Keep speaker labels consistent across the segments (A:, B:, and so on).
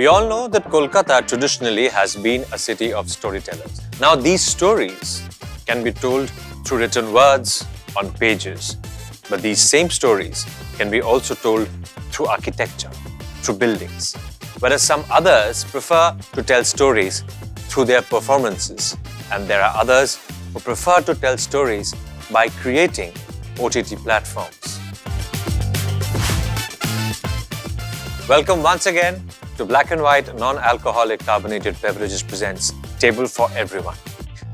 A: We all know that Kolkata traditionally has been a city of storytellers. Now, these stories can be told through written words on pages, but these same stories can be also told through architecture, through buildings, whereas some others prefer to tell stories through their performances, and there are others who prefer to tell stories by creating OTT platforms. Welcome once again to Black and White Non-Alcoholic Carbonated Beverages presents Table for Everyone.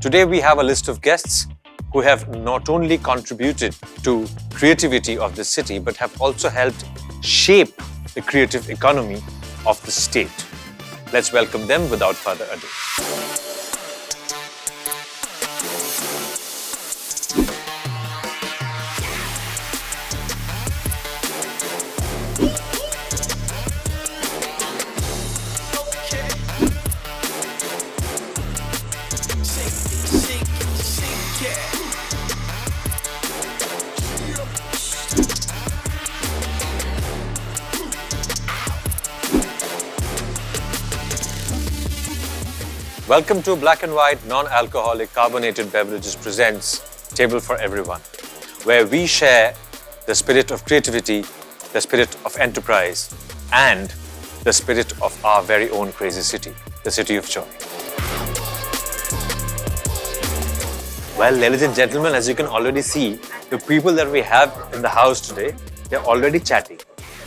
A: Today we have a list of guests who have not only contributed to creativity of the city but have also helped shape the creative economy of the state. Let's welcome them without further ado. Welcome to Black and White Non-Alcoholic Carbonated Beverages presents Table for Everyone, where we share the spirit of creativity, the spirit of enterprise, and the spirit of our very own crazy city, the city of joy. Well, ladies and gentlemen, as you can already see, the people that we have in the house today, they're already chatty.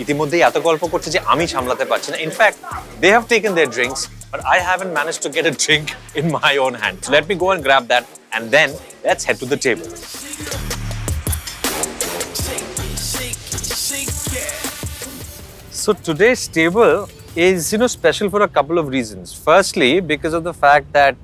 A: ইতিমধ্যেই এত গল্প করছে যে আমি সামলাতে পারছি না. In fact, they have taken their drinks, but I haven't managed to get a drink in my own hand. So let me go and grab that, and then let's head to the table. So today's table is, special for a couple of reasons. Firstly, because of the fact that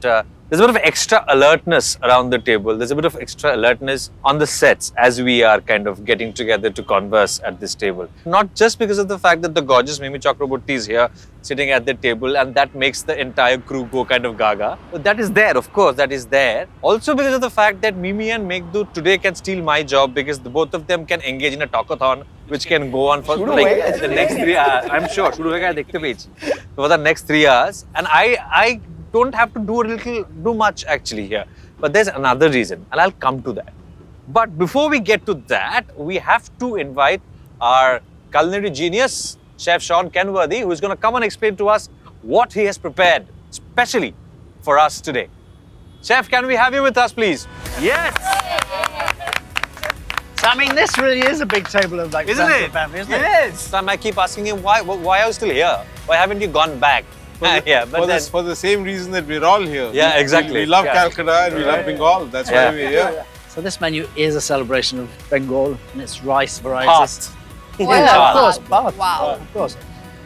A: there's a bit of extra alertness around the table. There's a bit of extra alertness on the sets as we are kind of getting together to converse at this table. Not just because of the fact that the gorgeous Mimi Chakraborty is here sitting at the table and that makes the entire crew go kind of gaga. But that is there, of course, that is there. Also because of the fact that Mimi and Meghdu today can steal my job because the both of them can engage in a talkathon which can go on for like the next 3 hours. I'm sure. For the next 3 hours. And I don't have to do much actually here. But there's another reason, and I'll come to that. But before we get to that, we have to invite our culinary genius, Chef Sean Kenworthy, who's going to come and explain to us what he has prepared, especially for us today. Chef, can we have you with us, please?
B: Yes! So, I mean, this really is a big table of like
A: isn't it?
B: Family, isn't
A: it? Yes. So I might keep asking him, why are you still here? Why haven't you gone back?
C: For the same reason that we're all here.
A: Yeah, exactly.
C: We love Calcutta and we love Bengal. That's why we're here.
B: So this menu is a celebration of Bengal and its rice varieties.
A: Wow.
B: Of course, bath.
D: Wow.
B: Of course.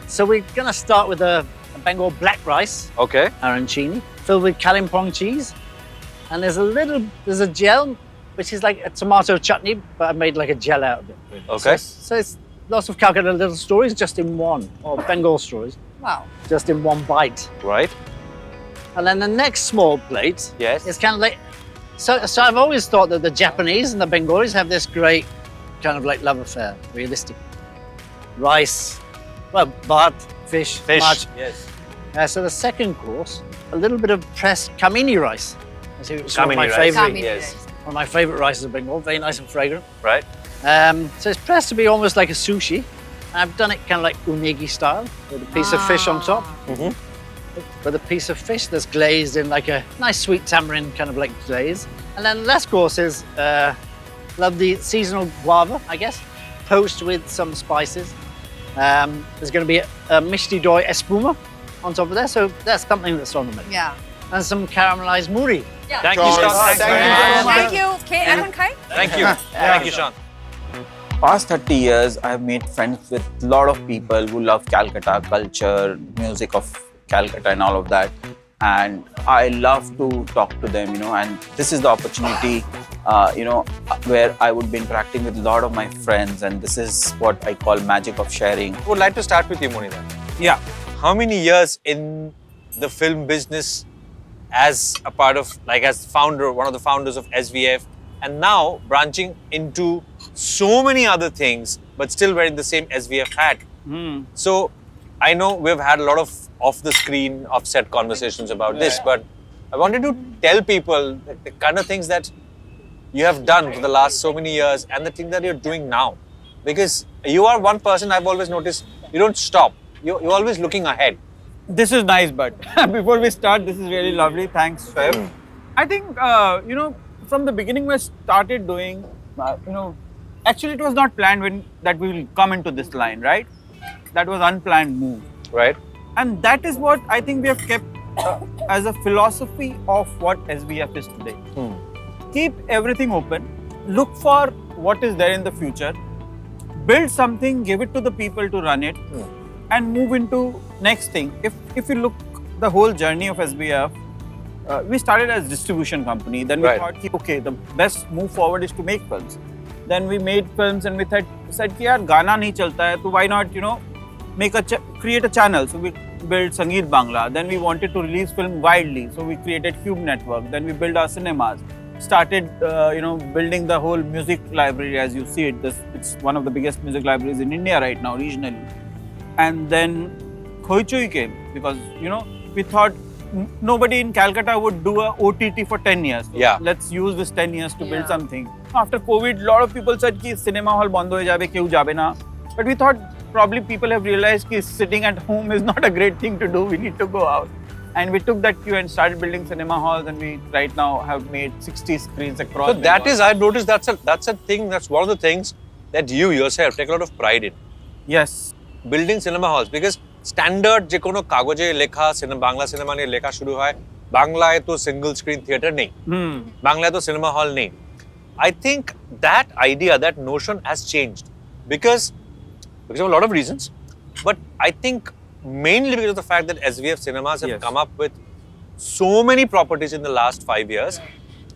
B: So we're going to start with a Bengal black rice.
A: Okay.
B: Arancini, filled with Kalimpong cheese. And there's a gel, which is like a tomato chutney, but I made like a gel out of it.
A: Okay.
B: So it's lots of Calcutta little stories just in one, or Bengal stories.
D: Wow.
B: Just in one bite.
A: Right.
B: And then the next small plate is kind of like, so I've always thought that the Japanese and the Bengalis have this great kind of like love affair, realistic. Rice, well, bhat, fish, mud.
A: Yes.
B: So the second course, a little bit of pressed kamini rice. It's one of my
A: Kamini rice.
B: favorite,
A: Yes.
B: one of my favorite rices of Bengal, very nice and fragrant.
A: Right.
B: So it's pressed to be almost like a sushi. I've done it kind of like unagi style, with a piece of fish on top.
A: Mm-hmm.
B: With a piece of fish that's glazed in like a nice sweet tamarind kind of like glaze. And then the last course is lovely seasonal guava, I guess, poached with some spices. There's going to be a mishti doi espuma on top of there, so that's something that's on the menu.
D: Yeah.
B: And some caramelized muri.
D: Yeah.
A: Thank you, Sean.
D: Thank you. Kai.
A: Thank you. Thank you, Sean.
E: Past 30 years, I've made friends with a lot of people who love Calcutta culture, music of Calcutta and all of that. And I love to talk to them, and this is the opportunity, where I would be interacting with a lot of my friends. And this is what I call magic of sharing.
A: I would like to start with you, Monida.
E: Yeah.
A: How many years in the film business as a part of, like as founder, one of the founders of SVF, and now branching into so many other things, but still wearing the same SVF hat. So I know we've had a lot of off-the-screen, off-set conversations about this, but I wanted to tell people the kind of things that you have done for the last so many years and the thing that you're doing now. Because you are one person I've always noticed, you don't stop. You're always looking ahead.
E: This is nice, but before we start, this is really lovely. Thanks, Feb. I think, from the beginning we started doing, actually it was not planned that we will come into this line, right? That was unplanned move.
A: Right?
E: And that is what I think we have kept as a philosophy of what SVF is today. Keep everything open, look for what is there in the future, build something, give it to the people to run it, and move into next thing. If you look the whole journey of SVF, we started as distribution company. Then we thought, okay, the best move forward is to make films. Then we made films and we said, yaar, Gana nahi chalta hai, so why not, create a channel. So we built Sangeet Bangla. Then we wanted to release film widely. So we created Cube Network. Then we built our cinemas. Started, building the whole music library as you see it. It's one of the biggest music libraries in India right now, regionally. And then Hoichoi came because, we thought nobody in Calcutta would do a OTT for 10 years. So let's use this 10 years to build something. After COVID, a lot of people said ki cinema hall band ho jabe, kyun jabe na. But we thought probably people have realized that sitting at home is not a great thing to do. We need to go out. And we took that cue and started building cinema halls, and we right now have made 60 screens across.
A: So that is, I've noticed that's a thing, that's one of the things that you yourself take a lot of pride in.
E: Yes.
A: Building cinema halls, because standard je kono kagoje lekha Bangla cinema niye lekha shuru hoy, Banglaye to single screen theatre nahi. Banglaye to cinema hall nahi. I think that idea, that notion has changed because of a lot of reasons, but I think mainly because of the fact that SVF cinemas have come up with so many properties in the last 5 years,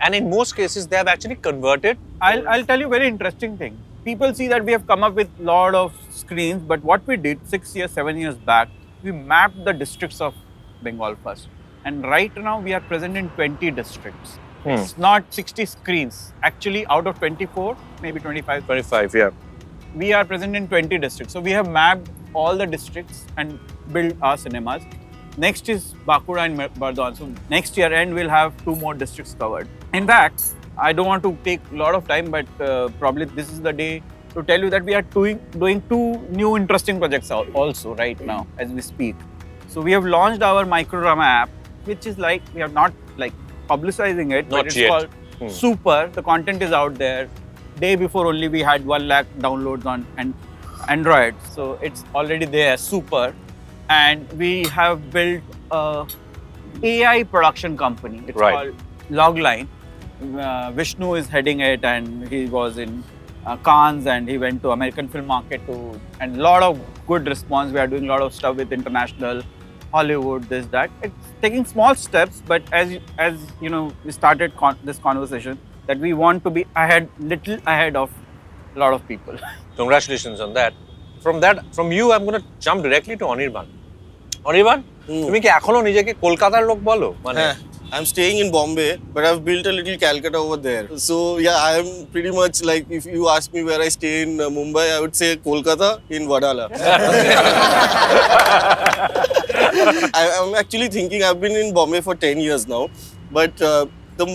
A: and in most cases they have actually converted.
E: I'll tell you a very interesting thing. People see that we have come up with a lot of screens, but what we did 6 years, 7 years back, we mapped the districts of Bengal first. And right now we are present in 20 districts. It's not 60 screens. Actually, out of 24, maybe 25.
A: 25, yeah.
E: We are present in 20 districts. So we have mapped all the districts and built our cinemas. Next is Bankura and Bardwan. So next year end, we'll have 2 more districts covered. In fact, I don't want to take a lot of time, but probably this is the day to tell you that we are doing 2 new interesting projects also right now as we speak. So we have launched our microdrama app, which is like, we are not like publicizing it,
A: not
E: but it's
A: yet.
E: called Super. The content is out there. Day before only we had 1 lakh downloads on Android. So it's already there, Super. And we have built a AI production company. It's called Logline. Vishnu is heading it, and he was in Cannes, and he went to American film market too. And a lot of good response. We are doing a lot of stuff with international, Hollywood, this, that. It's taking small steps, but as you know, we started this conversation that we want to be little ahead of a lot of people.
A: Congratulations on that. From you, I'm going to jump directly to Anirban. Anirban, তুমি কি এখনো নিজেকে কলকাতার লোক বলো? মানে
F: I'm staying in Bombay, but I've built a little Calcutta over there. So yeah, I'm pretty much like, if you ask me where I stay in Mumbai, I would say Kolkata in Vadala. I'm actually thinking, I've been in Bombay for 10 years now, but the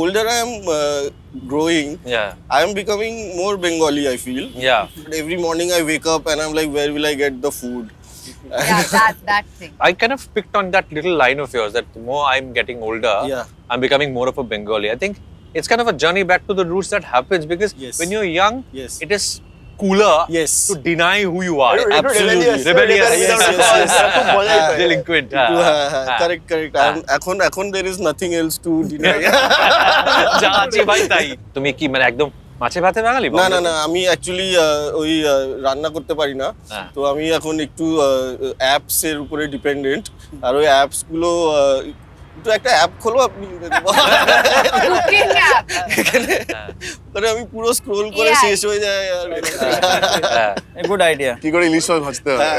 F: older I am growing, I am becoming more Bengali, I feel. Every morning I wake up and I'm like, where will I get the food?
D: Yeah, that thing.
A: I kind of picked on that little line of yours that the more I'm getting older, I'm becoming more of a Bengali. I think it's kind of a journey back to the roots that happens because when you're young, it is cooler to deny who you are. Absolutely. Rebellious. Delinquent.
F: Correct. Ekhon there is nothing else to deny.
A: যা আছে ভাই তাই। তুমি কি মানে একদম মাছে ভাতে বাঙালি?
F: না আমি অ্যাকচুয়ালি ওই রান্না করতে পারি না, তো আমি এখন একটু অ্যাপস এর উপরে ডিপেন্ডেন্ট। আর ওই অ্যাপস গুলো তো একটা অ্যাপ খোলো আপনি,
D: কুকিং অ্যাপ,
F: মানে আমি পুরো স্ক্রোল করে শেষ হয়ে যায়। আর
E: গুড আইডিয়া,
F: কি করে ইলিশ মাছ ভাজতে হয়।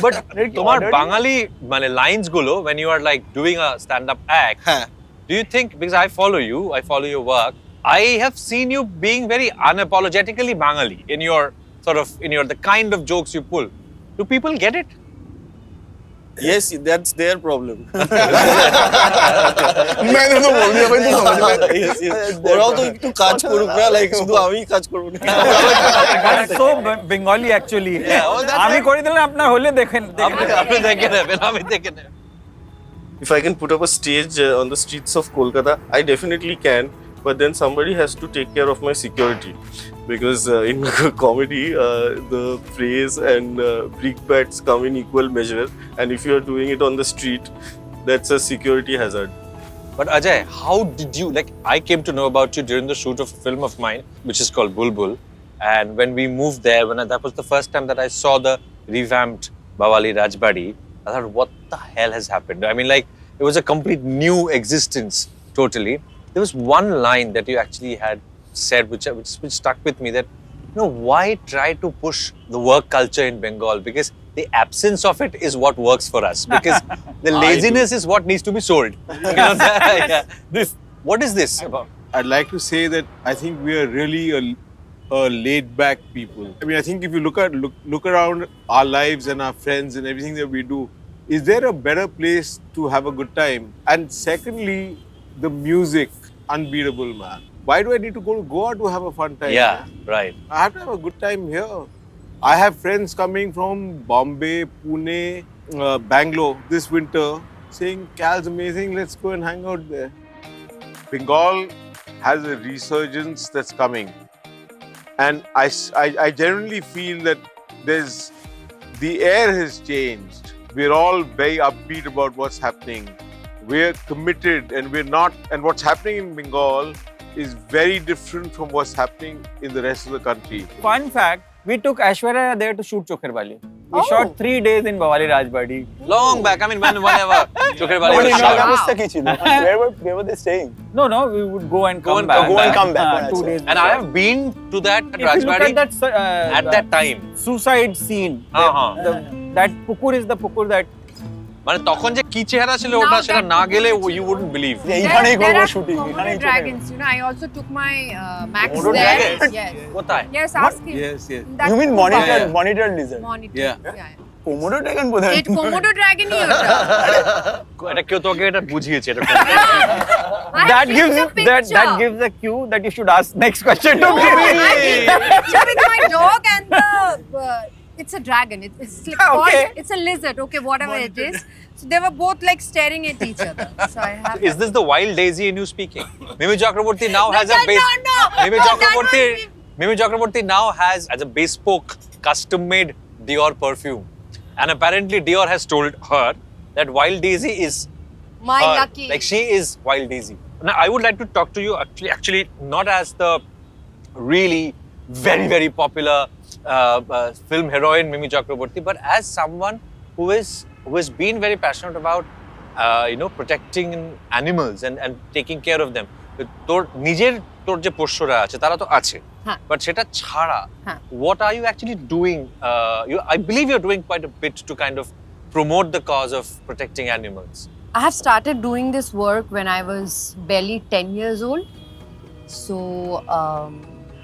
A: বাট তোমার বাঙালি মানে লাইনস গুলো when you are like doing a stand up act, do you think, because I follow your work, I have seen you being very unapologetically Bengali in your the kind of jokes you pull. Do people get it?
F: Yes, that's their problem.
G: मैंने तो बोल दिया भाई, तू समझ ले.
F: Yes, yes. ওরাও তো একটু কাজ করুক না, like শুধু আমি কাজ করব না.
E: That's so Bengali actually. আমি করে দিলাম, আপনার হলে দেখেন.
A: আপনি দেখে নেবেন, আমি দেখে নেব.
F: If I can put up a stage on the streets of Kolkata, I definitely can. But then somebody has to take care of my security, because in comedy the phrase and brickbats come in equal measure, and if you are doing it on the street, that's a security hazard.
A: But Ajay, how did you, like, I came to know about you during the shoot of a film of mine, which is called Bulbul. And when we moved there, that was the first time that I saw the revamped Bawali Rajbadi, I thought, what the hell has happened? I mean, like, it was a complete new existence, totally. There was one line that you actually had said, which stuck with me, that, you know, why try to push the work culture in Bengal? Because the absence of it is what works for us. Because the laziness is what needs to be sold. You know, what is this about?
C: I'd like to say that I think we are really a laid-back people. I mean, I think if you look around our lives and our friends and everything that we do, is there a better place to have a good time? And secondly, the music, unbeatable, man. Why do I need to go out to have a fun time?
A: Yeah, right.
C: I have to have a good time here. I have friends coming from Bombay, Pune, Bangalore this winter saying, Cal's amazing, let's go and hang out there. Bengal has a resurgence that's coming. And I generally feel that the air has changed. We're all very upbeat about what's happening. We're committed and we're not, and what's happening in Bengal is very different from what's happening in the rest of the country.
E: Fun fact, we took Aishwarya there to shoot Chokher Bali. We shot 3 days in Bawali Rajbadi.
A: Long back, I mean, whenever Chokher Bali was shot.
G: Where were they staying?
E: No, we would go and come back.
G: Go and come back.
E: 2 days.
A: And I have been to that
E: If you look
A: Rajbadi
E: at that,
A: at that time.
E: suicide scene, that pukur is the pukur that
A: মানে তখন যে কি চেহারা ছিল ওটা, সেটা না গেলে you wouldn't believe.
G: এইখানেই
D: There
G: করবো
D: are
G: shooting.
D: Komodo dragons, you know. I also took my Max
A: Komodo
D: there.
A: dragons?
D: Yes.
A: কোথায়?
D: Yes, ask him.
C: Yes, yes.
D: That
G: You mean
D: Komodo-
G: monitored lizard?
D: Monitor.
C: Yeah.
D: Yeah.
G: Komodo dragon বোধহয়.
D: It Komodo dragon ই ওটা।
A: এটা কেউ তোকে এটা বুঝিয়েছে এটা।
D: I
E: that
D: clicked
E: gives
D: the
E: that
D: picture.
E: gives a cue that you should ask next question to me.
D: I clicked the picture with my dog and the. It's a dragon. It's like
E: Okay.
D: It's a lizard. Okay, whatever it is. So they were both like staring at each other. So I have.
A: Is this the wild daisy in you speaking? Mimi Chakraborty now has a
D: No.
A: Mimi
D: No, that
A: Chakraborty
D: was
A: Mimi Chakraborty now has as a bespoke custom-made Dior perfume, and apparently Dior has told her that Wild Daisy is
D: My
A: her.
D: lucky.
A: Like she is Wild Daisy. Now I would like to talk to you actually not as the really very popular film heroine Mimi Chakraborty, but as someone who has been very passionate about protecting animals and taking care of them. তোর নিজের তোর যে পোষ্যরা আছে তারা তো আছে, but সেটা ছাড়া what are you actually doing? I believe you're doing quite a bit to kind of promote the cause of protecting animals.
D: I have started doing this work when I was barely 10 years old. So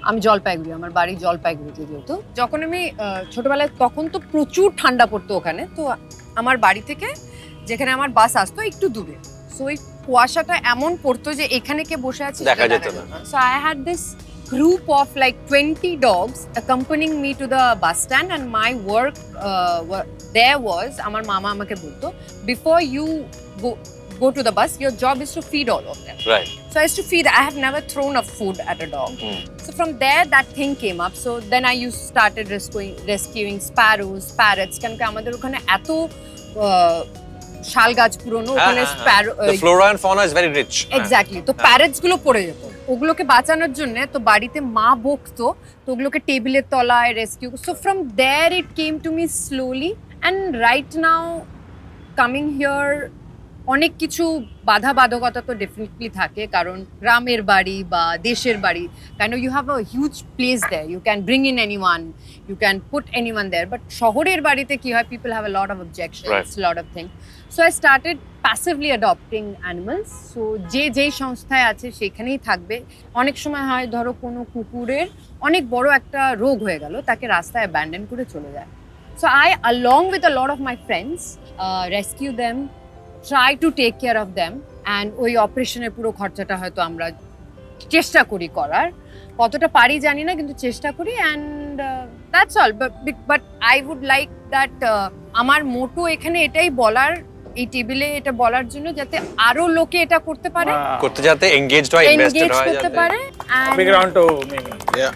D: আমি জলপাইগুড়ি, আমার বাড়ি জলপাইগুড়িতে। যেহেতু যখন আমি ছোটবেলায়, তখন তো প্রচুর ঠান্ডা পড়তো ওখানে, তো আমার বাড়ি থেকে যেখানে আমার বাস আসতো একটু দূরে, সো ওই কুয়াশাটা এমন পড়তো যে এখানে কে বসে আছে
A: দেখা যেত না।
D: So I had this group of like 20 dogs accompanying me to the bus stand, and my work there was, আমার মামা আমাকে বলতো, before you go to the bus, your job is to feed all of them.
A: Right.
D: So I used to feed. I have never thrown a food at a dog. So from there, that thing came up. So then I started rescuing sparrows, parrots. কারণ কি আমাদের ওখানে এত শাল গাছ পুরনো, ওখানে Sparrow,
A: the flora and fauna is very rich.
D: Exactly. তো প্যারেটস গুলো পড়ে যেত, ওগুলোকে বাঁচানোর জন্য তো বাড়িতে মা বকতো, তো ওগুলোকে টেবিলের তলায় rescue. So from there it came to me slowly, and right now coming here অনেক কিছু বাধা বাধকতা তো ডেফিনেটলি থাকে, কারণ গ্রামের বাড়ি বা দেশের বাড়ি, kind of you have a huge place there, you can bring in anyone, you can put anyone there. But শহরের বাড়িতে কি হয়, people have a lot of objections, lot of things. So I started passively adopting animals. So যেই সংস্থায় আছে সেখানেই থাকবে। অনেক সময় হয়, ধরো কোনো কুকুরের অনেক বড় একটা রোগ হয়ে গেল, তাকে রাস্তায় অ্যাবান্ডন করে চলে যায়, So I, along with a lot of my friends, rescue them, try to take care of them, and ওই অপারেশনের পুরো খরচাটা হয়তো আমরা চেষ্টা করি করার, কতটা পারি জানি না কিন্তু চেষ্টা করি, and that's all. But I would like that আমার মোটো এখানে এটাই বলার, এই টেবিলে এটা বলার জন্য যাতে আরো লোকে এটা করতে পারে,
A: করতে যাতে এনগেজড হয়, ইনভেস্টেড
D: engage
A: হয়
D: করতে
A: যাতে
D: পারে, and
G: Big round to Mimi.
C: Yeah.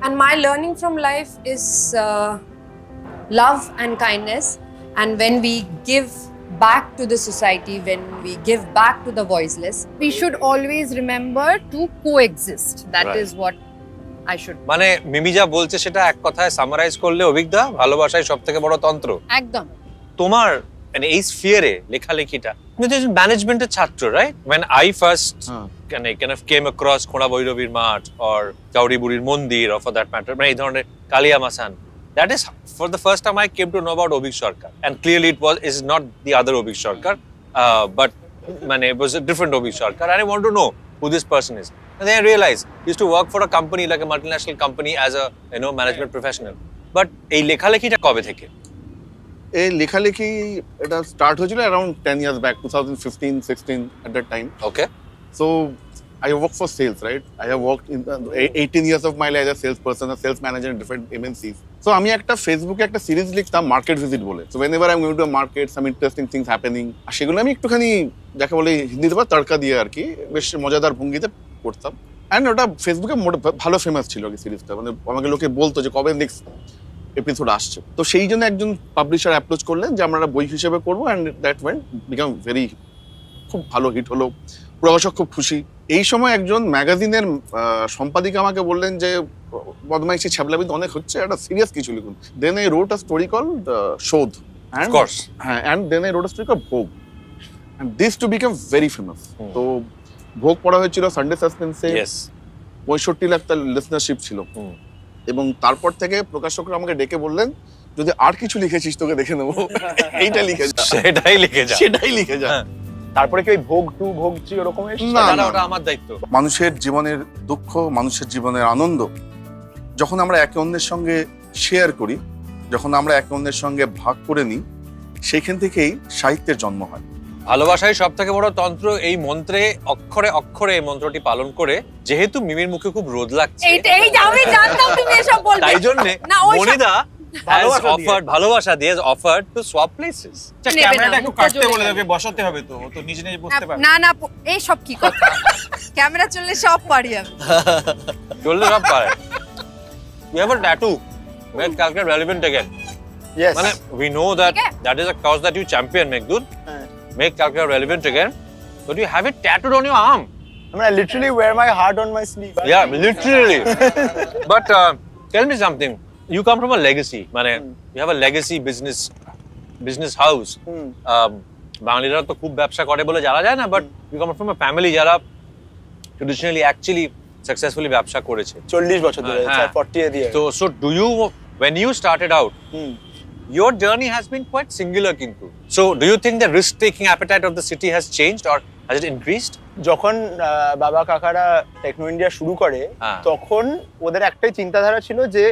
D: And my learning from life is love and kindness. And when we give back to the society, when we give back to the voiceless, we should always remember to coexist. That
A: Right.
D: is what I should.
A: মানে মিমি যা বলছে সেটা এক কথায় summarise করলে অভিজ্ঞতা ভালোবাসাই সবথেকে বড় তন্ত্র।
D: একদম।
A: তোমার মানে এই স্ফিয়ারে লেখালেখিটা, তুমি তো ম্যানেজমেন্টের ছাত্র, right? when I first kind of came across খোঁড়া বৈরবীর মাঠ or কাউরি বুড়ির মন্দির, or for that matter মানে এই ধরনের কালিয়া Masan, that is for the first time I came to know about Obik Sarkar, and clearly it is not the other Obik Sarkar, but মানে it was a different Obik Sarkar, and I want to know who this person is. And then I realized he used to work for a company, like a multinational company, as a management professional. But এই লেখালেখিটা কবে থেকে?
H: এই লেখালেখি এটা start হয়েছিল around 10 years back, 2015-16 at that time.
A: Okay.
H: So I work for sales, right? I have worked in 18 years of my life as a salesperson, a sales manager in different MNCs. So আমি একটা ফেসবুকে একটা series লিখতাম market visit বলে। So whenever I'm going to a market, some interesting things happening, আর সেগুলো আমি একটুখানি যাকে বলে হিন্দিতে বা তড়কা দিয়ে আর কি বেশ মজাদার ভঙ্গিতে করতাম। অ্যান্ড ওটা ফেসবুকে ভালো ফেমাস ছিল আর কি সিরিজটা, মানে আমাকে লোকে বলতো যে কবে নেক্সট এপিসোড আসছে। তো সেই জন্য একজন পাবলিশার অ্যাপ্রোচ করলেন যে আমরা বই হিসেবে করবো, and that went become very, খুব ভালো হিট হলো, প্রকাশক খুব খুশি। এই সময় একজন ম্যাগাজিনের সম্পাদিকা আমাকে বললেন যে বদমাইশি ছ্যাবলাবিদ অনেক হচ্ছে, একটা সিরিয়াস কিছু লিখুন। Then I wrote a story call Shodh, হ্যাঁ, and then I wrote a story call Bhog, and this two become very famous. তো ভোগ পড়া হয়েছিল সানডে সাসপেন্সে, 65 লাখ তার লিসনারশিপ ছিল। এবং তারপর থেকে প্রকাশকরা আমাকে ডেকে বললেন যদি আর কিছু লিখেছিস তোকে দেখে নেবো, এইটা লিখে যা,
A: সেটাই লিখে যা।
G: তারপরে কি ওই ভোগ 2 ভোগ 3 এরকম
A: না, ওটা আমার দায়িত্ব।
H: মানুষের জীবনের দুঃখ, মানুষের জীবনের আনন্দ যখন আমরা একে অন্যের সঙ্গে শেয়ার করি, যখন আমরা একে অন্যের সঙ্গে ভাগ করে নিই, সেইখান থেকেই সাহিত্যের জন্ম হয়।
A: ভালোবাসাই সব থেকে বড় তন্ত্র, এই মন্ত্রে অক্ষরে অক্ষরে এই মন্ত্রটি পালন করে, যেহেতু মিমির মুখে খুব রোদ লাগছে,
D: এইটাই আমি জানতাম তুমি এসব বলবে,
A: তাই জন্য
D: না ওই
A: মনিদা ভালোবাসা দিয়ে অফার্ড টু সোয়াপ প্লেসেস।
G: ক্যামেরাটা একটু কাটতে বলে তোকে বসাতে হবে, তো ও তো নিজে নিজে বসতে পারে
D: না। এই সব কি কথা, ক্যামেরা চললে সব পারি আমি,
A: চললে সব পারে। You have a tattoo, make Calcutta relevant again.
G: Yes.
A: মানে we know that that is a cause that you champion, Meghdud. Make Calcutta relevant again. But you have it tattooed on your arm.
G: I mean, I literally wear my heart on my sleeve.
A: Yeah, literally. But tell me something. You come from a legacy. মানে you have a legacy business house. বাঙালিরা তো খুব ব্যবসা করে বলে জানা যায় না, but you come from a family যারা traditionally actually successfully ব্যবসা করেছে
G: 40 বছর ধরে, 40 এ দিয়ে।
A: So do you, when you started out, your journey has been quite singular kintu. So do you think the risk-taking appetite of the city has changed or has it increased?
G: যখন বাবা কাকারা techno India শুরু করে, তখন ওদের একটাই চিন্তাধারা ছিল যে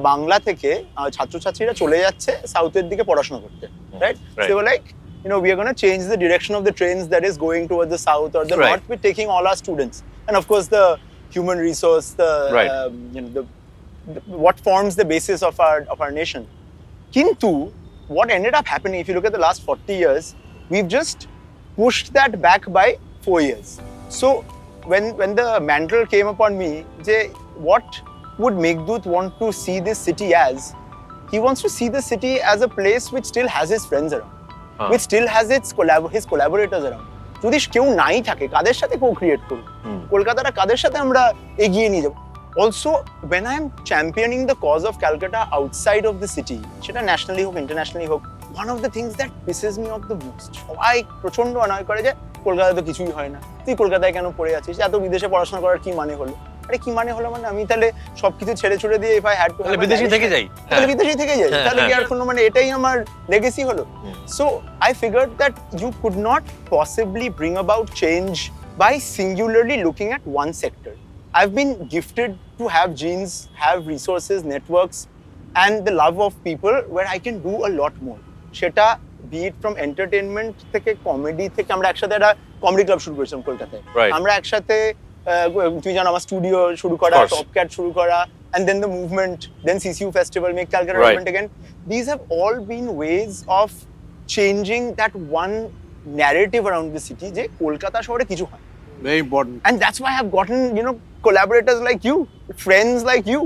G: বাংলা থেকে ছাত্রছাত্রীরা চলে যাচ্ছে সাউথের দিকে পড়াশোনা করতে, right? They were like, we are going to change the direction of the trains that is going towards the south or the north. We're taking all our students, and of course the human resource, the what forms the basis of our nation. Kintu what ended up happening, if you look at the last 40 years, we've just pushed that back by 4 years. So when the mantle came upon me, what would Meghdut want to see this city as? He wants to see the city as a place which still has his friends around, which still has his collaborators around. যদি কেউ নাই থাকে, কাদের সাথে co-create করব? কলকাতাটা কাদের সাথে আমরা এগিয়ে নিয়ে যাব? Also, when I am championing the cause of Calcutta outside of the city, সেটা nationally হোক, internationally হোক, one of the things that pisses me off the most, সবাই প্রচন্ড অনায় করে যে কলকাতায় তো কিছুই হয় না, তুই কলকাতায় কেন পড়ে আছিস, এত বিদেশে পড়াশোনা করার কি মানে হলো? আরে কি মানে হলো মানে আমি তাহলে সবকিছু ছেড়ে ছুড়ে দিয়ে if I had to
A: বিদেশি থেকে যাই,
G: তাহলে কি আর কোনো মানে এটাই আমার লেগেসি হলো? So I figured that you could not possibly bring about change by singularly looking at one sector. I've been gifted to have genes, have resources, networks and the love of people where I can do a lot more. সেটা be it from entertainment থেকে comedy থেকে আমরা একসাথে একটা comedy club শুরু করেছিলাম কলকাতায়।
A: Right.
G: আমরা একসাথে তুমি জানো আমার স্টুডিও শুরু করা, টপ ক্যাট শুরু করা, and then the movement, then CCU festival, make Calcutta relevant again. These have all been ways of changing that one narrative around the city যে কলকাতা শহরে কিছু হয়।
C: Very important.
G: And that's why I've gotten, collaborators like you, friends like you,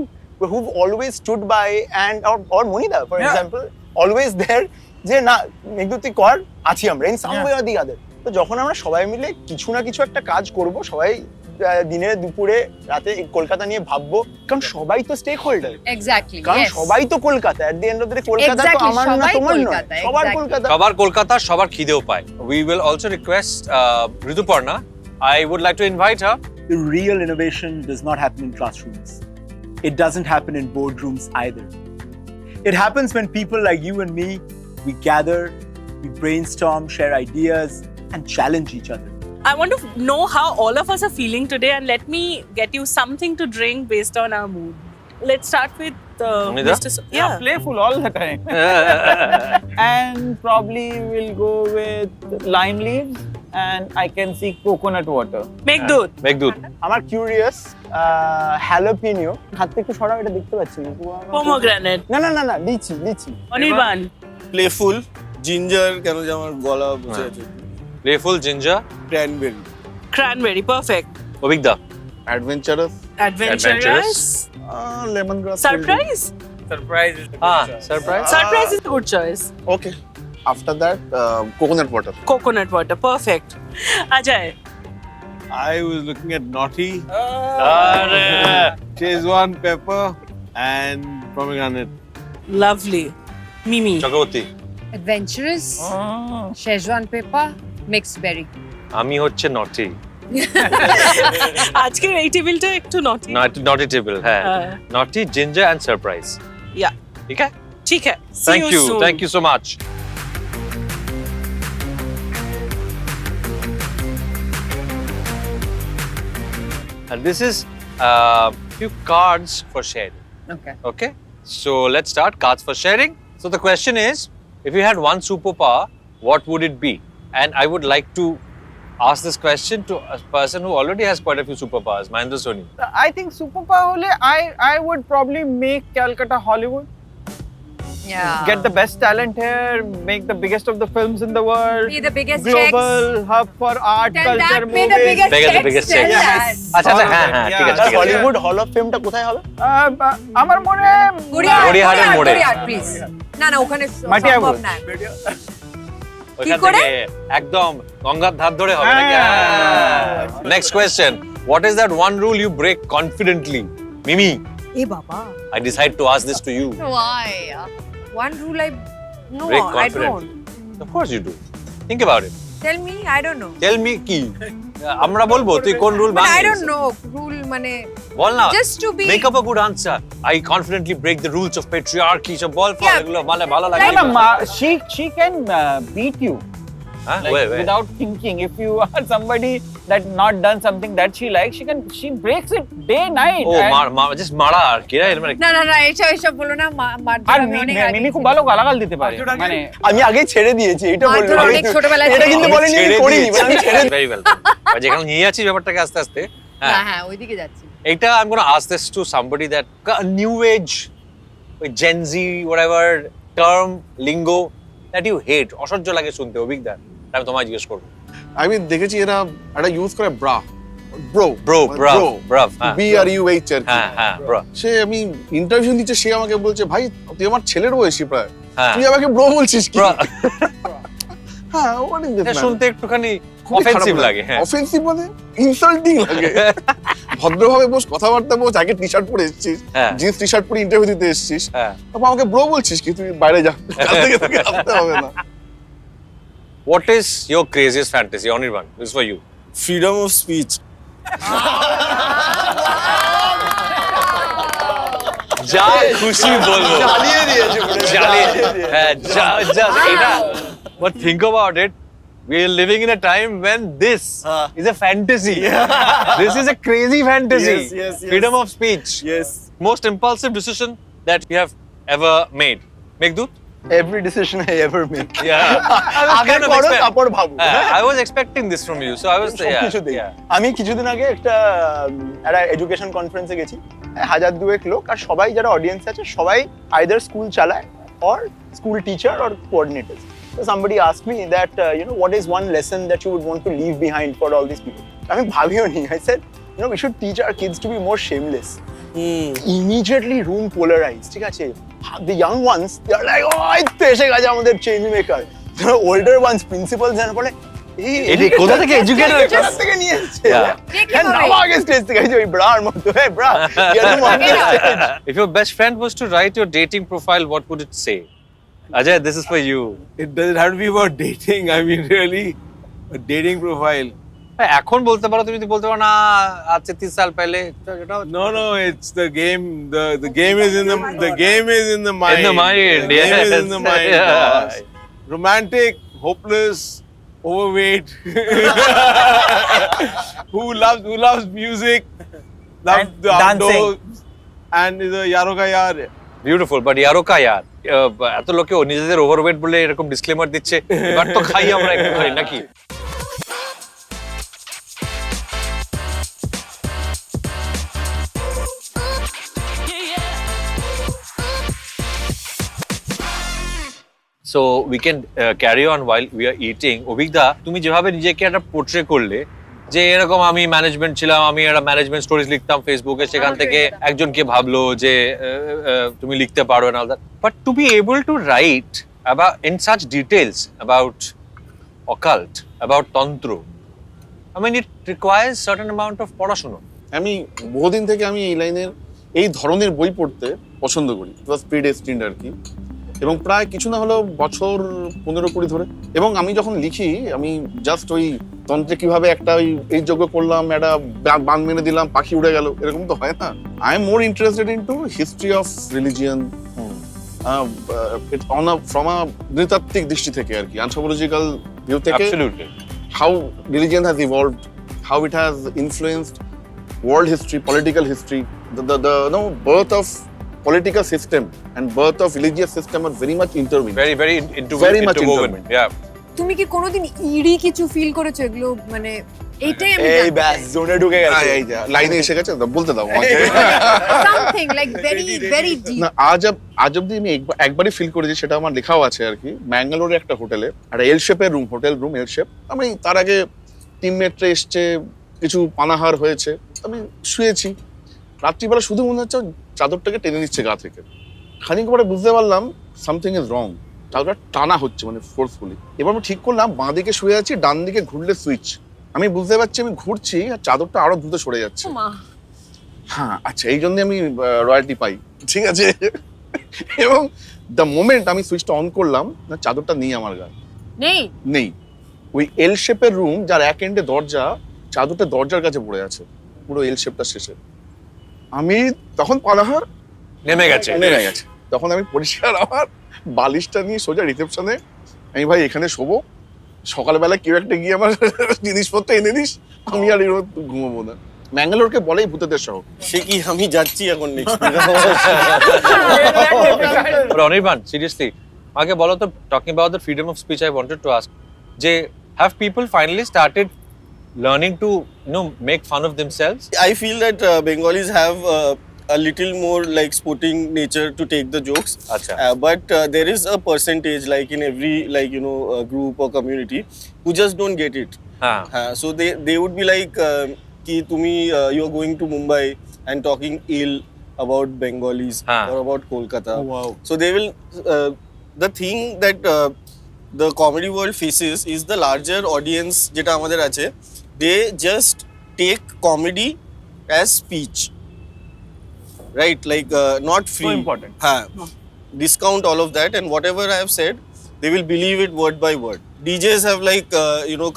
G: who've always stood by and or Monida, for example, always there. যে না মেঘদূতি কর আছি আমরা in some way or the other. তো যখন আমরা সবাই মিলে কিছু না কিছু একটা কাজ করব, সবাই দিনে দুপুরে রাতে কলকাতা নিয়ে ভাববো, কারণ সবাই তো স্টেক হোল্ডার।
D: এক্স্যাক্টলি,
G: কারণ সবাই তো Kolkata, at the end of the day Kolkata তো আমার না তোমার নয়, সবার কলকাতা।
A: সবার কলকাতা, সবার খিদেও পায়। We will also request Rituparna. I would like to invite her.
I: The real innovation does not happen in classrooms. It doesn't happen in boardrooms either. It happens when people like you and me, we gather, we brainstorm, share ideas, and challenge each other.
J: I want to know how all of us are feeling today, and let me get you something to drink based on our mood. Let's start with Mr.
E: Playful all the time. And probably we'll go with lime leaves, and I can see coconut water.
J: Meghdut.
A: Meghdut.
G: আমার curious হ্যালোপিনিও হাত থেকে সরাও, এটা দেখতে পাচ্ছি না।
J: Pomegranate.
G: না লিচি
J: Anirban.
F: Playful, ginger, কেন যে আমার গলা বসে আছে।
A: Playful, ginger.
F: Cranberry.
J: Cranberry. Perfect.
A: Obigda.
H: Adventurous.
J: Adventurous.
H: Lemongrass.
J: Surprise.
A: Surprise.
J: Surprise is a good choice.
H: Okay. After that, coconut water.
J: Coconut water. Perfect. Ajay.
C: I was looking at naughty, Szechuan pepper, and pomegranate.
J: Lovely. Mimi.
A: Chakraborty.
D: Adventurous, Schezwan pepper, mixed berry.
A: আমি হচ্ছে নটি।
J: আজকের এই টেবিলটা একটু নটি।
A: নটি table, হ্যাঁ। নটি, জিঞ্জার এন্ড সারপ্রাইজ।
J: Yeah.
A: ঠিক আছে?
J: ঠিক আছে।
A: Thank you. Thank you so much. And this is few cards for sharing.
D: Okay.
A: Okay? So let's start cards for sharing. So the question is, if you had one superpower, what would it be? And I would like to ask this question to a person who already has quite a few superpowers, Mahendra Soni.
E: I think superpower hole I would probably make Calcutta Hollywood.
D: Yeah.
E: Get the best talent here, make the biggest of the films in the world.
D: Be the biggest
E: global hub for art,
D: Tell
E: culture,
D: that, be the
E: movies.
D: biggest
A: Tell
D: checks.
A: that. আচ্ছা আচ্ছা, হ্যাঁ হ্যাঁ, ঠিক আছে ঠিক আছে।
G: Hollywood hall of ফেমটা কোথায় হবে?
E: আমার মনে হয়
A: গড়িয়াহাটের মোড়ে।
D: প্লিজ। না ওখানে
E: মাটিয়াবুর।
D: সম্ভব না।
A: ওখান
D: করে?
A: থেকে একদম গঙ্গার ধার ধরে হবে নাকি? Next question, what is that one rule you break confidently? Mimi,
D: এ বাবা।
A: I decide to ask this to you.
D: Why? One rule no,
A: Break
D: I
A: confidently.
D: don't.
A: Of course you do. Think about it.
D: Tell me, I don't know.
A: Tell me কি? আমরা বলবো তুই কোন rule
D: But
A: ভাঙিস?
D: I don't know. Rule মানে
A: বল না।
D: just to be
A: Make up a good answer. I confidently break the rules of patriarchy. সব বল
D: Yeah.
A: এগুলো মানে ভালো লাগে।
E: No, she can beat you.
A: হ্যাঁ,
E: Like,
A: wait.
E: without thinking, if you are somebody that not done something that she likes, she breaks it day night.
A: O just মারা আর কি, right? মানে
D: না এসব বলো না।
E: আর মিমি খুব ভালো গালাগাল দিতে পারে, মানে
G: আমি আগে ছেড়ে দিয়েছি, এটা বলবো।
D: মারধর অনেক ছোটবেলায়
G: এটা কিন্তু বলেনি, আমি করিনি, আমি ছেড়ে
A: very well. যেখানে নিয়ে যাচ্ছি ব্যাপারটাকে আস্তে আস্তে।
D: হ্যাঁ ওইদিকে যাচ্ছি।
A: এটা I'm going to ask this to somebody that a new age Gen Z whatever term lingo that you hate, অসহ্য লাগে শুনতে, অভিজ্ঞতা। আমি তোমায় জিজ্ঞেস করবো।
H: আমি দেখেছি এরা একটা ইউজ করে ব্রা, ব্রো,
A: bruv,
H: BRUH আর কি।
A: হ্যাঁ, bro।
H: সে আমি ইন্টারভিউ দিচ্ছে, সে আমাকে বলছে, ভাই তুই আমার ছেলের বয়সী প্রায়,
A: হ্যাঁ।
H: তুই আমাকে ব্রো বলছিস কি? হ্যাঁ, what is this, man?
A: শুনতে একটুখানি
H: খুবই খারাপ
A: অফেন্সিভ লাগে। হ্যাঁ,
H: অফেন্সিভ মানে ইনসাল্টিং লাগে। ভদ্রভাবে বস, কথাবার্তা বস, আগে টি শার্ট পরে এসেছিস,
A: হ্যাঁ।
H: জিন্স টি শার্ট পরে ইন্টারভিউ দিতে এসেছিস,
A: হ্যাঁ।
H: তারপর আমাকে ব্রো বলছিস কি? তুই বাইরে যা, কাল থেকে তোকে আসতে হবে না।
A: What is your craziest fantasy? Anirban, this is for you.
F: Freedom of speech.
A: যা খুশি বলবো,
G: জ্বালিয়ে দিয়েছে পুরো।
A: হ্যাঁ, এটা। But think about it. We are living in a time when this is a fantasy. This is a crazy fantasy.
F: Yes.
A: Freedom of speech.
F: Yes.
A: Most impulsive decision that you have ever made? Meghdut?
G: Every decision I ever make.
A: Yeah.
G: আগে করো তারপর ভাবো।
A: I was expecting this from you, so I was
G: সবকিছুতেই। আমি কিছুদিন আগে একটা education কনফারেন্সে গেছি, 1000-2 লোক, আর সবাই যারা অডিয়েন্স আছে সবাই আইদার স্কুল চালায় or school teacher or coordinators. So somebody asked me that, what is one lesson that you would want to leave behind for all these people? আমি ভাবিও নি। I said, we should teach our kids to be more shameless. Immediately room polarized, ঠিক আছে? The young ones, they are like, এই তো এসে গেছে আমাদের change maker. The older ones, principals, and বলে এই কোথা থেকে এডুকেটর কোথা থেকে নিয়ে এসেছে? নামা আগে স্টেজ থেকে ওই ব্রার মতো, hey bra,
A: If your best friend was to write your dating profile, what would it say? Ajay, this is for you.
C: It doesn't have to be about dating. I mean, really, a dating profile.
A: এখন বলতে পারো, তুমি বলতে পারো না আজ 3 সাল पहले।
C: No, it's the game. The game is in the game is in the mind.
A: In the mind,
C: the game is
A: yes.
C: in the mind.
A: Yeah.
C: Boss. Romantic, hopeless, overweight. who loves music, loves the outdoors, and is a yaro ka yaar.
A: Beautiful, but ইয়ারো কা ইয়ার। এত লোকে নিজেদের overweight বলে এরকম disclaimer দিচ্ছে, এবার তো খাই আমরা একটু খাই নাকি? So we can carry on while we are eating. অভিকদা, তুমি যেভাবে নিজেকে একটা পোর্ট্রে করলে যে এরকম আমি ম্যানেজমেন্ট ছিলাম, আমি একটা ম্যানেজমেন্ট স্টোরিজ লিখতাম ফেসবুকে, সেখান থেকে একজনকে ভাবলো যে তুমি লিখতে পারো and all that. But to be able to write about in such details about occult, about tantra, I mean it requires certain amount of পড়াশোনা।
H: আমি বহুদিন থেকে আমি এই লাইনের এই ধরনের বই পড়তে পছন্দ করি। ইট ওয়াজ প্রিডেস্টিনড আর কি, এবং প্রায় কিছু না হলেও বছর 15-20 ধরে। এবং আমি যখন লিখি, আমি জাস্ট ওই তন্ত্রে কিভাবে একটা এই যজ্ঞ করলাম, একটা বান মেনে দিলাম, পাখি উড়ে গেল, এরকম তো হয় না। I am more interested into history of religion from a নৃতাত্ত্বিক দৃষ্টি থেকে আর কি, অ্যানথ্রোপোলজিক্যাল ভিউ থেকে।
A: Absolutely.
H: How religion has evolved, how it has influenced world history, political history, the birth of political system and birth of religious system are very much intertwined.
A: Very interwoven. Yeah.
D: তুমি কি কোনোদিন ইড়ি কিছু feel করেছো এগুলো, মানে এইটাই আমি
G: এই ব্যাস জোনে ঢুকে গেছে।
H: এই যা লাইনে এসে গেছে, বলতে দাও আমাকে।
D: Something like very deep.
H: না, আজ অব্দি আমি একবারই ফিল করেছি, সেটা আমার লেখাও আছে আর কি। ব্যাঙ্গালোরে একটা হোটেলে একটা এল শেপের রুম, হোটেল রুম এল শেপ। আমি তার আগে টিমমেটরা এসছে, কিছু পানাহার হয়েছে, আমি শুয়েছি। রাত্রিবেলা শুধু মনে হচ্ছে চাদরটাকে টেনে নিচ্ছে গা থেকে। খানিক পরে বুঝতে পারলাম সামথিং ইজ রং, চাদরটা টানা হচ্ছে মানে ফোর্সফুলি। এবার আমি ঠিক করলাম বাঁ দিকে শুয়ে আছি, ডান দিকে ঘুরলে সুইচ। আমি বুঝতে পারছি আমি ঘুরছি আর চাদরটা আরো দ্রুত সরে যাচ্ছে। হ্যাঁ, আচ্ছা, এই জন্য আমি রয়্যালটি পাই, ঠিক আছে। এবং দ্য মোমেন্ট আমি সুইচটা অন করলাম, না চাদরটা নেই আমার গায়ে, নেই। ওই এল শেপের রুম, যার এক এন্ডে দরজা, চাদরটা দরজার কাছে পড়ে আছে, পুরো এল শেপটা শেষে। আমি তখন পানাহার
A: নেমে গেছে।
H: তখন আমি পরিষ্কার আমার বালিশটা নিয়ে সোজা রিসেপশনে, আমি ভাই এখানে শোবো, সকালবেলা কেউ একটা গিয়ে আমার জিনিসপত্র এনে দিস, আমি আর ঘুমাবো না। ম্যাঙ্গালোরকে বলেই ভূতেদের শহর।
F: সে কি আমি যাচ্ছি এখন নেক্সট।
A: অনির্বাণ, সিরিয়াসলি আমাকে বলো তো, talking about the freedom of speech, I wanted to ask যে have people finally started learning to make fun of themselves?
F: I feel that Bengalis have a little more like sporting nature to take the jokes. But there is a percentage like in every group or community who just don't get it. So they would be like ki tumi you're going to Mumbai and talking ill about Bengalis or about Kolkata.
C: Oh, wow.
F: So they will the thing that the comedy world faces is the larger audience jeta amader ache, they just take comedy as speech, right? Like not free.
G: So important.
F: Discount all of that, and whatever I have said, they will believe it word by word. DJs have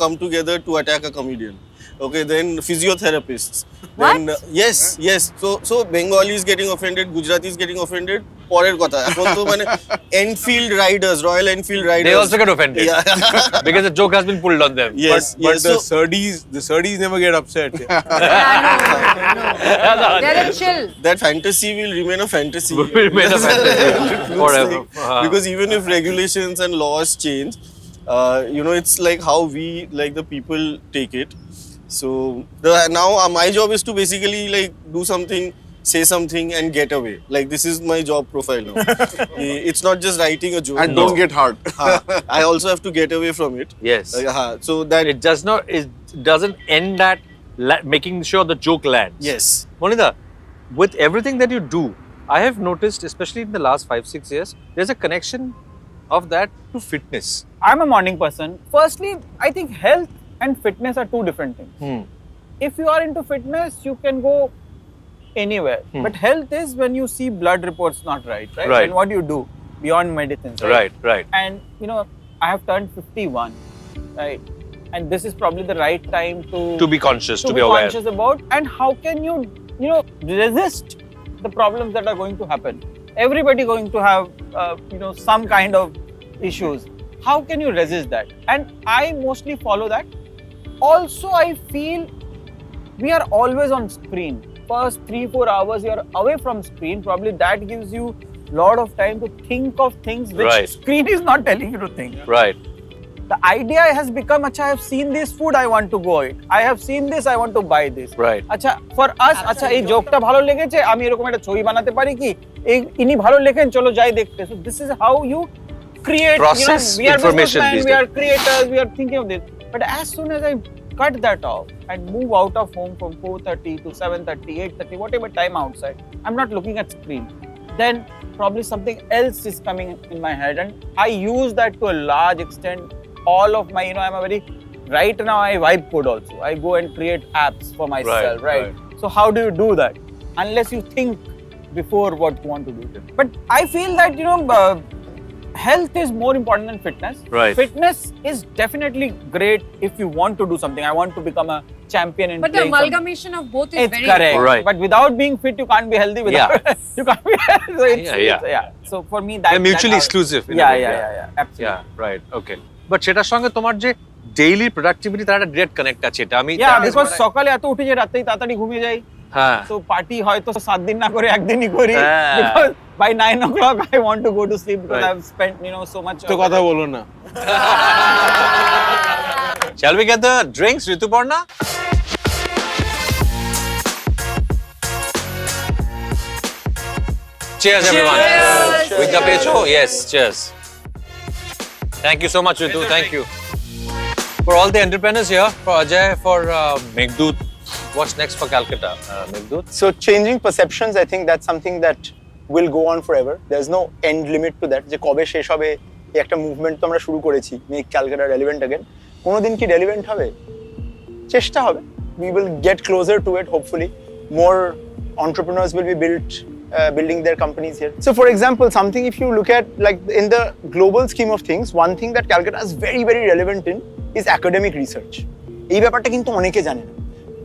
F: come together to attack a comedian. Okay, then physiotherapists.
D: What?
F: Then yes. So Bengali is getting offended, Gujarati is getting offended. পরের কথা এখন তো মানে Enfield riders, Royal Enfield riders.
A: They also get offended.
F: Yeah.
A: Because the joke has been pulled on them.
F: Yes,
C: But
F: yes.
C: the Sardis never get upset.
D: They're chill.
F: That fantasy will remain a fantasy.
A: Will remain a fantasy
F: Looks
A: forever.
F: like- because even if regulations and laws change, it's like how we, like the people, take it. So now my job is to basically like do something, say something, and get away. Like this is my job profile now. It's not just writing a joke.
H: And don't get hurt.
F: I also have to get away from it.
A: Yes.
F: So that
A: It doesn't end at making sure the joke lands.
F: yes.
A: Monida, with everything that you do, I have noticed, especially in the last 5-6 years, there's a connection of that to fitness.
E: I'm a morning person. Firstly, I think health and fitness are two different things. If you are into fitness, you can go anywhere. But health is when you see blood reports not right?
A: Right.
E: And what do you do beyond medicines?
A: Right.
E: And I have turned 51, right? And this is probably the right time
A: To be conscious, to be aware.
E: conscious about. And how can you resist the problems that are going to happen? Everybody going to have some kind of issues. How can you resist that? And I mostly follow that. Also, I feel we are always on screen. First 3-4 hours you are away from screen. Probably that gives you a lot of time to think of things which
A: Right.
E: screen is not telling you to think.
A: Right.
E: The idea has become, I have seen this food, I want to go it. I have seen this, I want to buy this.
A: Right.
E: For us, এই জোকটা ভালো লেগেছে, আমি এরকম একটা ছবি বানাতে পারি কি? ইনি ভালো লেখেন, চলো যাই দেখতে. So this is how you create.
A: Process
E: we are
A: information
E: businessmen,
A: these
E: we
A: days.
E: are creators, we are thinking of this. But as soon as I cut that off and move out of home from 4:30 to 7:30, 8:30, whatever time outside, I'm not looking at screen. Then probably something else is coming in my head, and I use that to a large extent. All of my, right now I vibe code also. I go and create apps for myself, right? So how do you do that? Unless you think before what you want to do. But I feel that, health is more important than fitness.
A: Right.
E: Fitness is definitely great if you want to do something. I want to become a champion in
D: But the
E: playing something.
D: amalgamation of both is
E: It's
D: very
E: correct.
D: important.
A: Right.
E: But without being fit, you can't be healthy. Without, you can't be healthy. So
A: Yeah.
E: So for me, that
A: They're mutually
E: that-
A: exclusive. in a
E: Yeah,
A: way,
E: yeah. Absolutely.
A: Yeah, right. Okay. But সেটার সঙ্গে তোমার যে daily productivity তার একটা direct connect আছে এটা আমি
E: Yeah,
A: that is
E: because
A: what I-
E: সকালে এত উঠে যে রাতেই তাড়াতাড়ি ঘুমিয়ে যাই।
A: হ্যাঁ
E: So party হয়তো 7 দিন না করে একদিনই করি।
A: হ্যাঁ।
E: Because by 9 o'clock I want to go to sleep because
A: Right.
E: I've spent so much.
C: তো কথা বলো না.
A: Shall we get the drinks, Rituparna? Cheers, everyone. With the pecho? Yes, cheers. Thank you so much, Ritu. Thank you. For all the entrepreneurs here, for Ajay, for Meghdoot, what's next for Calcutta, Meghdoot?
G: So changing perceptions, I think that's something that will go on forever. There's no end limit to that. যে কবে শেষ হবে এই একটা movement তো আমরা শুরু করেছি, মেক ক্যালকাটা রেলেভেন্ট अगेन। কোনোদিন কি রেলেভেন্ট হবে? চেষ্টা হবে। We will get closer to it hopefully. More entrepreneurs will be building their companies here. So for example, something if you look at like in the global scheme of things, one thing that Calcutta is very, very relevant in is academic research. এই ব্যাপারটা কিন্তু অনেকে জানে না।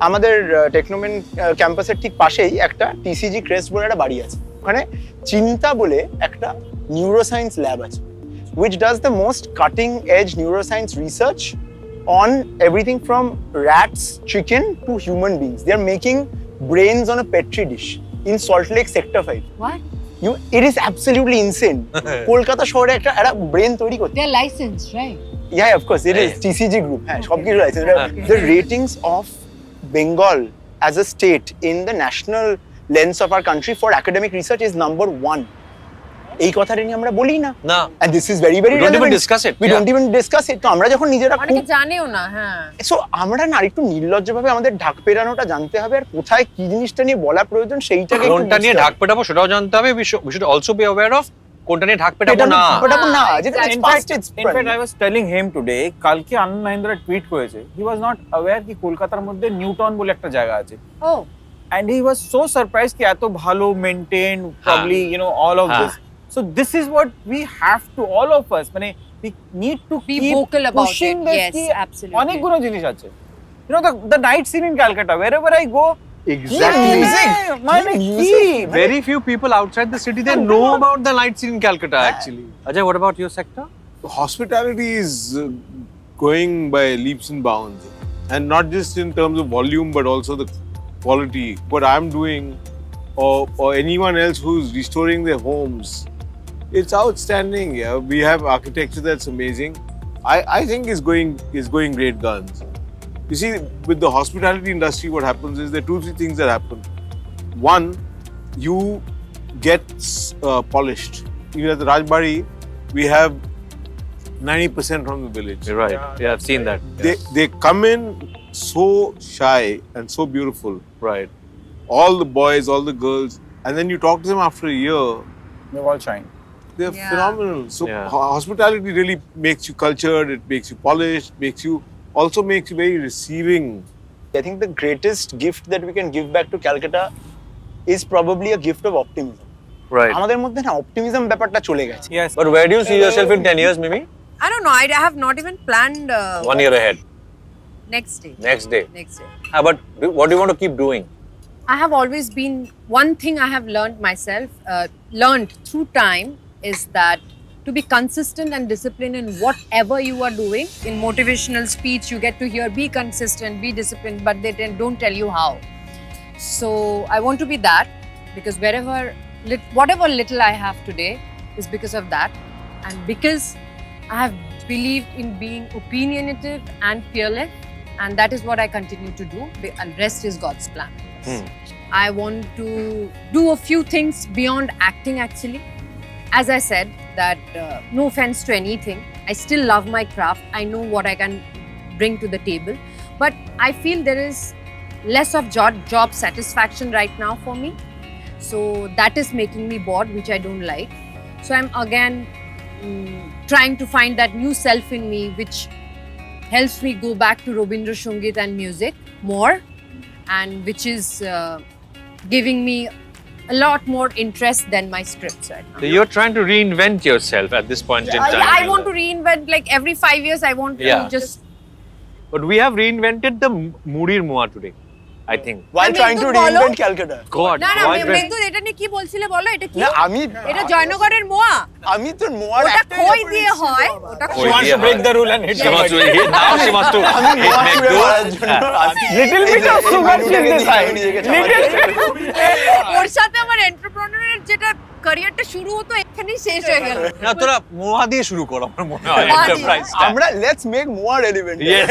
G: আমাদের টেকনোমেন ক্যাম্পাসের ঠিক পাশেই একটা টিসিজি ক্রেস্ট বলে একটা বাড়ি আছে। ওখানে চিন্তা বলে একটা নিউরোসায়েন্স ল্যাব আছে, which does the most cutting edge neuroscience research on everything from rats, chicken to human beings. They are making brains on a petri dish in Salt Lake Sector 5.
D: What?
G: It is absolutely insane. Kolkata শহরে একটা brain তৈরি করতে।
D: They're licensed, right?
G: Yeah, of course, it is TCG group. হ্যাঁ, সবকিছু আছে। The ratings of Bengal as a state in the national lens of our country for academic research is number 1. এই কথাটা নিয়ে আমরা বলি না।
A: না।
G: And this is very, very
A: We don't even
G: relevant.
A: discuss it.
G: We don't even discuss it. তো আমরা যখন নিজেরা
D: অনেকে জানেও না, হ্যাঁ।
G: সো আমরা না একটু নির্লজ্জভাবে আমাদের ঢাক পেরানোটা জানতে হবে, আর কোথায় কি জিনিসটা নিয়ে বলা প্রয়োজন সেইটাকে একটু
A: কোনটা নিয়ে
G: বুঝতে
A: ঢাক
G: হবে।
A: পেটাবো সেটাও জানতে হবে। We should also be aware of কোনটা নিয়ে ঢাক পেটাবো না।
G: পেটাবো না, যেটা
E: In
G: past,
E: fact,
G: it's
E: in fact, I was telling him today, কালকে আনন্দ মহিন্দ্রা টুইট করেছে, he was not aware কি কলকাতার মধ্যে নিউটন বলে একটা জায়গা আছে।
D: Oh.
E: And he was so surprised ki eto bhalo maintained, probably all of this. So this is what we have to, all of us, we need to
D: Be
E: keep
D: vocal about
E: pushing
D: it.
E: this
D: Yes,
E: ki
D: absolutely.
E: অনেকগুলো জিনিস আছে। You know, the night scene in Calcutta, wherever I go,
G: Exactly.
A: Very few people outside the city, they know about the night scene in Calcutta actually. Ajay, what about your sector?
C: Hospitality is going by leaps and bounds, and not just in terms of volume but also the quality. What I'm doing, or anyone else who's restoring their homes, it's outstanding. Yeah, we have architecture that's amazing. I think is going great guns. You see, with the hospitality industry, what happens is there are 2-3 things that happen. One, you get polished. Even at the Rajbari, we have 90% from the village.
A: Right. Yeah, I've seen that.
C: They come in so shy and so beautiful.
A: Right.
C: All the boys, all the girls, and then you talk to them after a year,
E: they're all shine.
C: they're
D: Yeah.
C: phenomenal. So
A: Yeah.
C: hospitality really makes you cultured, it makes you polished, makes you very receiving.
G: I think the greatest gift that we can give back to Calcutta is probably a gift of optimism.
A: Right.
G: আমাদের মধ্যে না optimism ব্যাপারটা চলে গেছে।
E: Yes.
A: But where do you see yourself in 10 years, Mimi?
D: I don't know. I have not even planned
A: 1 year ahead.
D: next day.
A: Next day.
D: Next day.
A: But what do you want to keep doing?
D: I have always been, one thing I have learned myself, learned through time, is that to be consistent and disciplined in whatever you are doing. In motivational speech, you get to hear, be consistent, be disciplined, but they don't tell you how. So I want to be that, because whatever little I have today is because of that. And because I have believed in being opinionative and fearless, and that is what I continue to do. And rest is God's plan. I want to do a few things beyond acting actually. As I said, that no offense to anything, I still love my craft. I know what I can bring to the table. But I feel there is less of job satisfaction right now for me. So that is making me bored, which I don't like. So I'm again trying to find that new self in me, which helps me go back to Robindra Sangeet and music more, and which is giving me a lot more interest than my scripts right now.
A: So you're trying to reinvent yourself at this point in time.
D: I want to reinvent, like every 5 years I want to just...
A: But we have reinvented the Mudir Moa today, I think.
G: While trying to reinvent Calcutta.
A: God,
D: না না
A: why
D: Meghaduta এটা নিয়ে কি বলছিলে বলো, এটা কি?
G: না আমি
D: এটা জয়নগরের মোয়া,
G: আমি তো মোয়ার
D: ওটা খই দিয়ে হয়, ওটা
A: Khoi
E: She wants to break the rule and hit
A: She wants to hit. Now she wants to hit
E: Little bit of sugar in this side.
D: ওর সাথে আমার এন্টারপ্রেনারের যেটা ক্যারিয়ারটা শুরু হতো এখানেই শেষ হয়ে গেল।
A: না তোরা মোয়া দিয়ে শুরু করো আমার মনে হয়
D: মোয়া দিয়ে।
A: enterprise টা।
G: আমরা let's make more relevant.
A: Yes,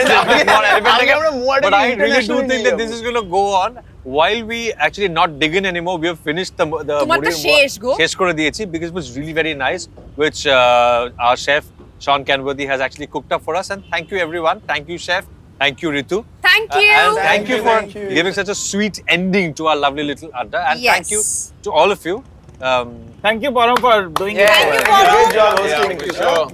A: more relevant
G: আগে আমরা মোয়াটা
A: but I really do think that this
G: is
A: is going to go on while we actually not dig in anymore. We have finished the
D: তোমারটা
A: Mudir Moa.
D: শেষ গো।
A: শেষ করে দিয়েছি because it was really very nice, which our chef Sean Canworthy has actually cooked up for us. And thank you everyone. Thank you chef. Thank you Ritu.
D: Thank you.
A: And thank you for
G: thank you.
A: giving such a sweet ending to our lovely little Adda. And thank
D: Yes.
A: you to all of you.
E: Thank you, Param, for doing it.
D: Thank you, Param.
G: Great job
A: Yeah,
G: hosting.
A: thank you, sure.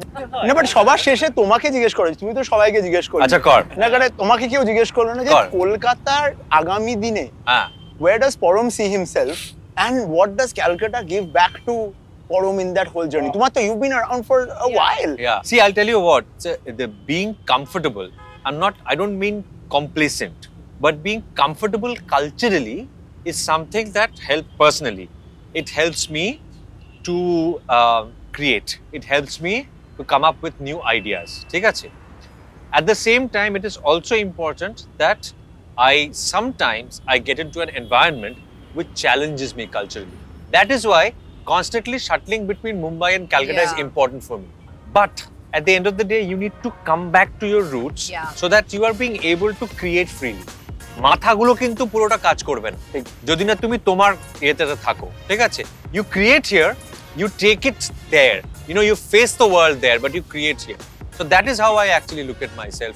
G: না but সবার শেষে তোমাকে জিজ্ঞেস করেছি, তুমি তো সবাইকে জিজ্ঞেস করলে।
A: আচ্ছা কর।
G: না কারণ তোমাকে কেউ জিজ্ঞেস করলো না যে
A: কর।
G: কলকাতার আগামী দিনে
A: Ah.
G: where does Param see himself and what does Calcutta give back to Param in that whole journey? তোমার তো you've been around for a while.
A: Yeah. See, I'll tell you what. The being comfortable. I don't mean complacent, but being comfortable culturally is something that helps personally. It helps me to create. It helps me to come up with new ideas. ঠিক আছে? At the same time, it is also important that sometimes I get into an environment which challenges me culturally. That is why constantly shuttling between Mumbai and Calcutta is
D: Yeah.
A: important for me. But at the end of the day, you need to come back to your roots so that you are being able to create freely. মাথাগুলো কিন্তু পুরোটা কাজ করবে না যদি না তুমি তোমার ইয়েতে থাকো, ঠিক আছে? You create here, you take it there. You know, you face the world there, but you create here. So that is how I actually look at myself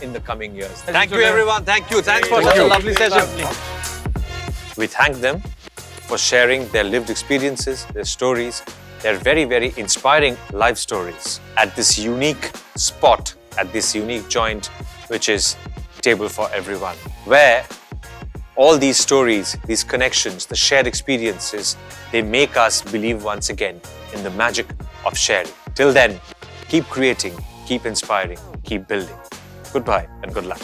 A: in the coming years. Thank you, everyone. Thank you. Thanks for such a lovely session. We thank them for sharing their lived experiences, their stories, their very, very inspiring life stories at this unique spot, at this unique joint, which is Table for Everyone, where all these stories, these connections, the shared experiences, they make us believe once again in the magic of sharing. Till then, keep creating, keep inspiring, keep building. Goodbye and good luck.